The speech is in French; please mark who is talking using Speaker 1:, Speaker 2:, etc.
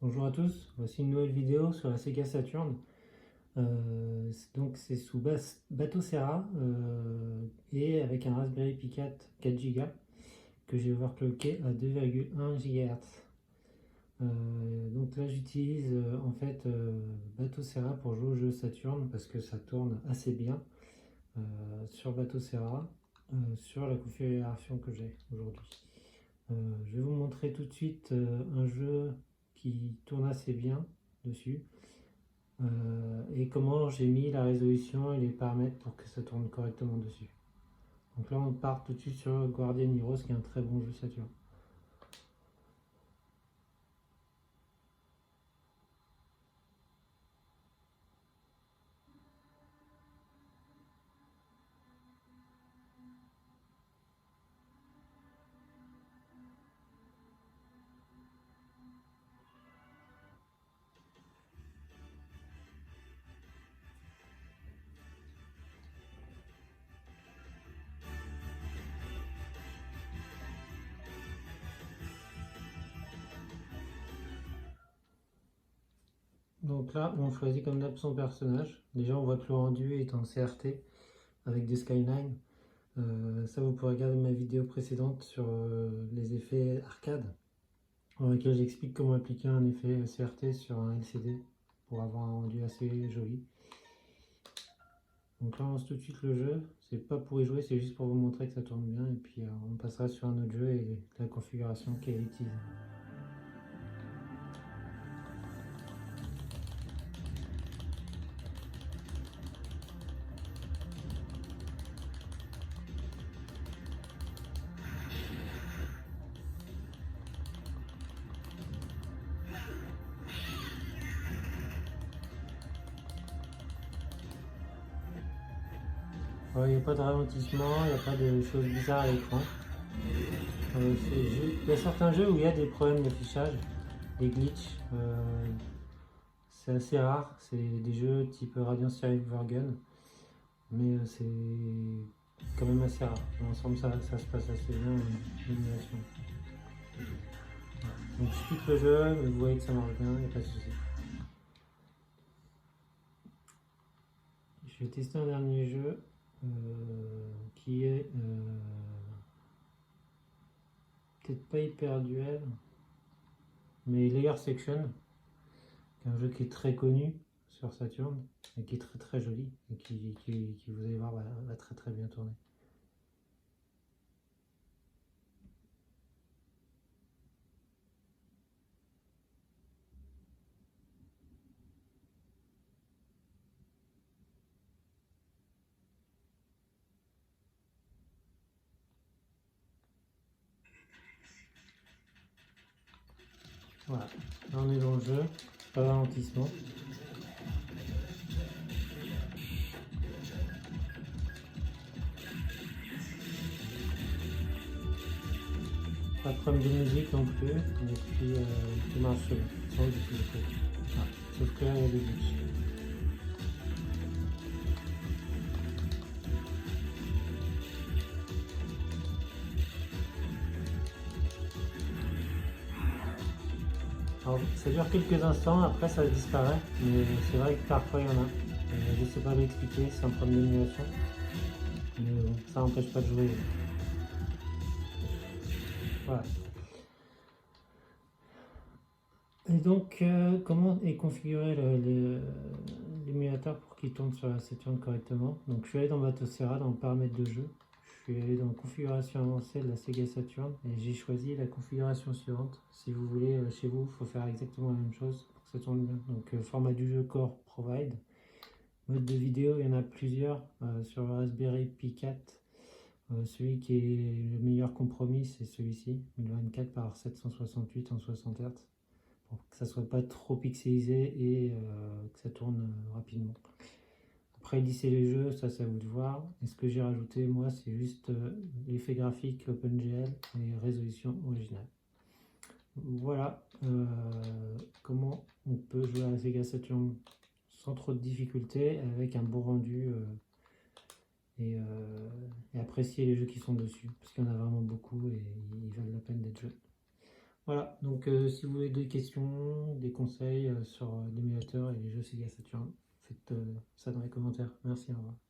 Speaker 1: Bonjour à tous, voici une nouvelle vidéo sur la Sega Saturn. Donc c'est sous Bateau Serra et avec un Raspberry Pi 4 Go que j'ai overclocké à 2,1 GHz. Donc là j'utilise Bateau Serra pour jouer au jeu Saturn parce que ça tourne assez bien sur Bateau Serra sur la configuration que j'ai aujourd'hui. Je vais vous montrer tout de suite un jeu qui tourne assez bien dessus et comment j'ai mis la résolution et les paramètres pour que ça tourne correctement dessus. Donc là on part tout de suite sur Guardian Heroes qui est un très bon jeu Saturn. Donc là on choisit comme d'hab son personnage. Déjà on voit que le rendu est en CRT avec des skyline. Ça vous pourrez regarder ma vidéo précédente sur les effets arcade dans laquelle j'explique comment appliquer un effet CRT sur un LCD pour avoir un rendu assez joli. Donc là on lance tout de suite le jeu, c'est pas pour y jouer, c'est juste pour vous montrer que ça tourne bien et puis on passera sur un autre jeu et la configuration qui est utilisée. Il n'y a pas de ralentissement, il n'y a pas de choses bizarres à l'écran. Il y a certains jeux où il y a des problèmes d'affichage, des glitches. C'est assez rare, c'est des jeux type Radiant Silvergun, mais c'est quand même assez rare. Dans l'ensemble, ça se passe assez bien en émulation. Donc je quitte le jeu, mais vous voyez que ça marche bien, il n'y a pas de souci. Je vais tester un dernier jeu qui est peut-être pas Hyper Duel, mais Layer Section, qui est un jeu qui est très connu sur Saturn et qui est très très joli et qui vous allez voir va très très bien tourner. Voilà, là on est dans le jeu, pas de ralentissement. Pas de problème de musique non plus, et puis tout marche sans difficulté. Ah, sauf que là il y a des glitches. Alors, ça dure quelques instants, après ça disparaît, mais c'est vrai que parfois il y en a. Je ne sais pas l'expliquer, c'est un problème d'émulation, mais bon, ça n'empêche pas de jouer. Voilà. Et donc, comment est configuré l'émulateur pour qu'il tourne sur la Saturn correctement? Donc, je suis allé dans Bateau Serra, dans paramètres de jeu. Je suis allé dans configuration avancée de la Sega Saturn et j'ai choisi la configuration suivante. Si vous voulez, chez vous, il faut faire exactement la même chose pour que ça tourne bien. Donc, format du jeu Core Provide. Mode de vidéo, il y en a plusieurs sur le Raspberry Pi 4. Celui qui est le meilleur compromis, c'est celui-ci, 1024 par 768 en 60 Hz. Pour que ça soit pas trop pixelisé et que ça tourne rapidement. Après lisser les jeux, ça c'est à vous de voir. Et ce que j'ai rajouté moi, c'est juste l'effet graphique OpenGL et résolution originale. Voilà comment on peut jouer à la Sega Saturn sans trop de difficultés, avec un bon rendu et apprécier les jeux qui sont dessus, parce qu'il y en a vraiment beaucoup et ils valent la peine d'être joués. Voilà, donc si vous avez des questions, des conseils sur l'émulateur et les jeux Sega Saturn, faites ça dans les commentaires. Merci, au revoir.